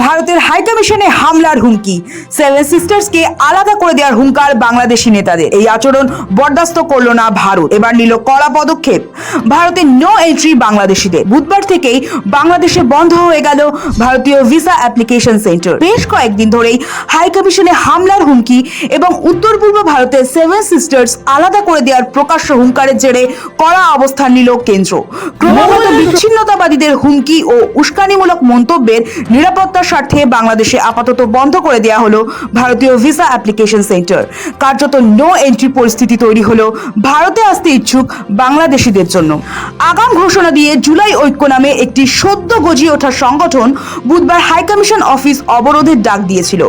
ভারতের হাইকমিশনে হামলার হুমকি, সেভেন সিস্টার্সকে আলাদা করে দেওয়ার হুঙ্কার বাংলাদেশি নেতাদের। এই আচরণ বরদাস্ত করল না ভারত, এবার নিল কড়া পদক্ষেপ। ভারতের নো এন্ট্রি বাংলাদেশিদের। বুধবার থেকেই বাংলাদেশে বন্ধ হয়ে গেল ভারতীয় ভিসা অ্যাপ্লিকেশন সেন্টার। বেশ কয়েকদিন ধরেই হাইকমিশনে হামলার হুমকি এবং উত্তর পূর্ব ভারতের সেভেন সিস্টার্স আলাদা করে দেওয়ার প্রকাশ্য হুঙ্কারের জেরে কড়া অবস্থান নিল কেন্দ্র। ক্রমাগত বিচ্ছিন্নতাবাদীদের হুমকি ও উস্কানিমূলক মন্তব্যের নিরাপত্তার স্বার্থে বাংলাদেশে আপাতত বন্ধ করে দেওয়া হলো ভারতীয় ভিসা অ্যাপ্লিকেশন সেন্টার। কার্যত নো এন্ট্রি পরিস্থিতি তৈরি হলো ভারতে আসতে ইচ্ছুক বাংলাদেশিদের জন্য। আগাম ঘোষণা দিয়ে জুলাই ঐক্য নামে একটি সদ্য গজিয়ে ওঠা সংগঠন বুধবার হাইকমিশন অফিস অবরোধের ডাক দিয়েছিল।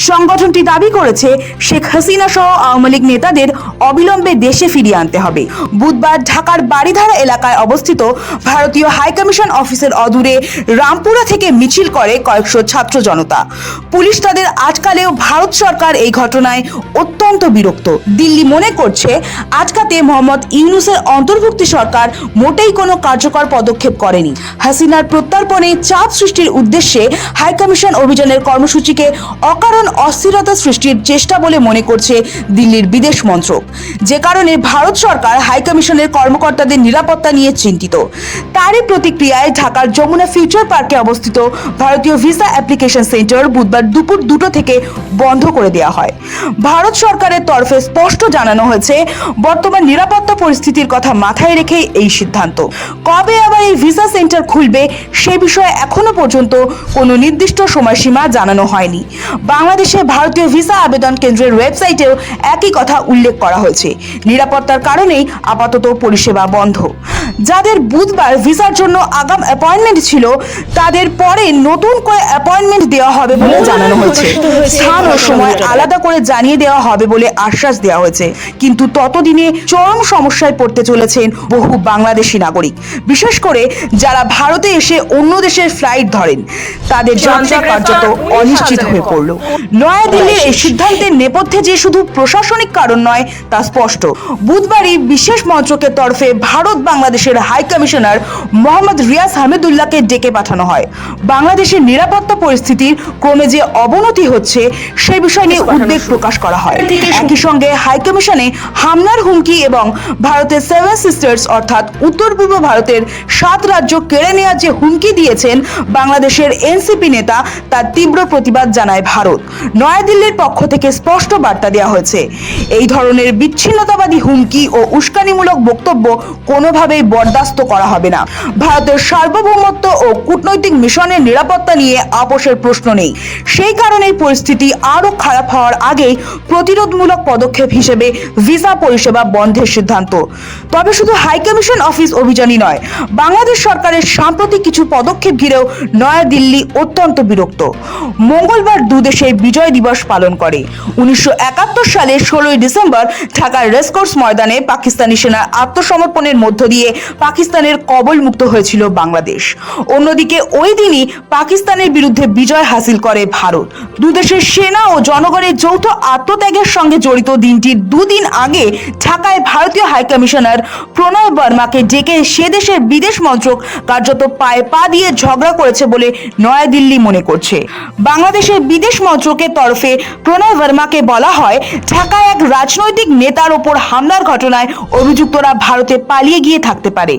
সংগঠনটি দাবি করেছে শেখ হাসিনা সহ আওয়ামী লীগ নেতাদের অবিলম্বে দেশে ফিরিয়ে আনতে হবে। বুধবার ঢাকার বারিধারা এলাকায় অবস্থিত ভারতীয় হাইকমিশন অফিসের অদূরে রামপুরা থেকে মিছিল করে কয়েকশো ছাত্র জনতা। পুলিশ তাদের আটকালেও ভারত সরকার এই ঘটনায় অত্যন্ত বিরক্ত। দিল্লি মনে করছে আটকাতে মোহাম্মদ ইউনূসের অন্তর্ভুক্তি সরকার মোটেই কোনো কার্যকর পদক্ষেপ করেনি। হাসিনার প্রত্যর্পণে চাপ সৃষ্টির উদ্দেশ্যে হাইকমিশন অভিযানের কর্মসূচিকে অকারণ অস্থিরতা সৃষ্টির চেষ্টা বলে মনে করছে দিল্লির বিদেশ মন্ত্রক, যে কারণে ভারত সরকার হাইকমিশনের কর্মকর্তাদের নিরাপত্তা নিয়ে চিন্তিত। তারই প্রতিক্রিয়ায় ঢাকার যমুনা ফিউচার পার্কে অবস্থিত ভারতীয় ভিসা অ্যাপ্লিকেশন সেন্টার বুধবার দুপুর 2টো থেকে বন্ধ করে দেওয়া হয়। ভারত সরকারের তরফে স্পষ্ট জানানো হয়েছে, বর্তমান নিরাপত্তা পরিস্থিতির কথা মাথায় রেখে এই সিদ্ধান্ত। কবে আবার এই ভিসা সেন্টার খুলবে সে বিষয়ে এখনো পর্যন্ত কোনো নির্দিষ্ট সময়সীমা জানানো হয়নি। বাংলাদেশে ভারতীয় ভিসা আবেদন কেন্দ্রের ওয়েবসাইটেও একই কথা উল্লেখ করা হয়েছে। নিরাপত্তার কারণেই আপাতত পরিষেবা বন্ধ। যাদের বুধবার ভিসার জন্য আগাম অ্যাপয়েন্টমেন্ট ছিল তাদের পরে নতুন করে অ্যাপয়েন্টমেন্ট দেওয়া হবে বলে জানানো হয়েছে। স্থান ও সময় আলাদা করে জানিয়ে দেওয়া হবে বলে আশ্বাস দেওয়া হয়েছে। কিন্তু ততদিনে চরম সমস্যায় পড়তে চলেছেন বহু বাংলাদেশি নাগরিক, বিশেষ করে যারা ভারতে এসে অন্য দেশের ফ্লাইট ধরেন। তাদের যাত্রা কার্যত অনিশ্চিত হয়ে পড়ল। নয়াদিল্লির এই সিদ্ধান্তের নেপথ্যে যে শুধু প্রশাসনিক কারণ নয় তা স্পষ্ট। বুধবারই বিশেষ মন্ত্রকের তরফে ভারত বাংলাদেশের হাই কমিশনার মোহাম্মদ রিয়াজ হামিদুল্লাহকে ডেকে পাঠানো হয়। বাংলাদেশের নিরাপত্তা পরিস্থিতির ক্রমে যে অবনতি হচ্ছে সে বিষয় নিয়ে উদ্বেগ প্রকাশ করা হয়। একই সঙ্গে হাইকমিশনে হামলার হুমকি এবং ভারতের সেভেন সিস্টার্স অর্থাৎ উত্তর পূর্ব ভারতের 7 রাজ্য কেড়ে নেওয়ার যে হুমকি দিয়েছেন বাংলাদেশের এনসিপি নেতা, তার তীব্র প্রতিবাদ জানায় ভারত। নয়াদিল্লির পক্ষ থেকে স্পষ্ট বার্তা দেওয়া হয়েছে, এই ধরনের বিচ্ছিন্নতাবাদী হুমকি ও উস্কানিমূলক বক্তব্য কোনোভাবেই বরদাস্ত করা হবে না। ভারতের সার্বভৌমত্ব ও কূটনৈতিক মিশনের নিরাপত্তা নিয়ে আপোষের প্রশ্ন নেই। সেই কারণেই পরিস্থিতি আরো খারাপ হওয়ার আগেই প্রতিরোধমূলক পদক্ষেপ হিসেবে ভিসা পরিষেবা বন্ধের সিদ্ধান্ত। তবে শুধু হাইকমিশন অফিস অভিযানই নয়, বাংলাদেশ সরকারের সাম্প্রতিক কিছু পদক্ষেপ ঘিরেও নয়াদিল্লি অত্যন্ত বিরক্ত। মঙ্গলবার দুদেশে বিজয় দিবস পালন করে। 1971 সালের 16ই ডিসেম্বর ঢাকার রেসকোর্স ময়দানে পাকিস্তানি সেনার আত্মসমর্পণের মধ্য দিয়ে পাকিস্তানের কবল মুক্ত হয়েছিল বাংলাদেশ। অন্যদিকে ওই দিনই পাকিস্তানের বিরুদ্ধে বিজয় হাসিল করে ভারত। দুদেশের সেনা ও জনগণের যৌথ আত্মত্যাগের সঙ্গে জড়িত দিনটির 2 দিন আগে ঢাকায় ভারতীয় হাইকমিশনার প্রণয় বর্মাকে ডেকে সে দেশের বিদেশ মন্ত্রক কার্যত পায়ে পা দিয়ে ঝগড়া করেছে বলে নয়াদিল্লি মনে করছে। বাংলাদেশের বিদেশ মন্ত্রকের তরফে প্রণয় বর্মাকে বলা হয়, ঢাকায় এক রাজনৈতিক নেতার ওপর হামলার ঘটনায় অভিযুক্তরা ভারতে পালিয়ে গিয়ে থাকতে পারে।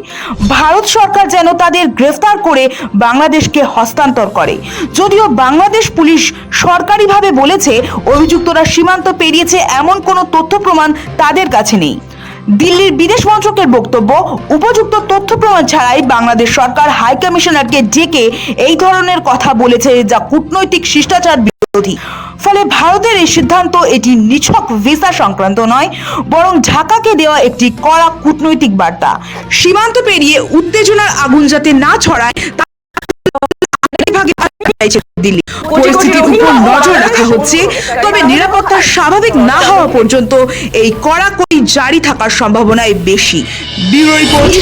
ভারত সরকার যেন তাদের গ্রেফতার করে বাংলাদেশকে হস্তান্তর করে। যদিও বাংলাদেশ পুলিশ সরকারিভাবে বলেছে অভিযুক্তরা সীমান্ত পেরিয়েছে এমন কোনো তথ্য প্রমাণ তাদের কাছে নেই। দিল্লির বিদেশ মন্ত্রকের বক্তব্য, উপযুক্ত তথ্য প্রমাণ ছাড়াই বাংলাদেশ সরকার হাই কমিশনারকে ডেকে এই ধরনের কথা বলেছে, যা কূটনৈতিক শিষ্টাচার বিরোধী। ফলে ভারতের এই সিদ্ধান্ত এটি নিছক ভিসা সংক্রান্ত নয়, বরং ঢাকাকে দেওয়া একটি কড়া কূটনৈতিক বার্তা। সীমান্ত পেরিয়ে উত্তেজনার আগুন যাতে না ছড়ায় দিল্লি। পরিস্থিতির উপর নজর রাখা হচ্ছে, তবে নিরাপত্তা স্বাভাবিক না হওয়া পর্যন্ত এই কড়াকড়ি জারি থাকার সম্ভাবনাই বেশি। Bureau report.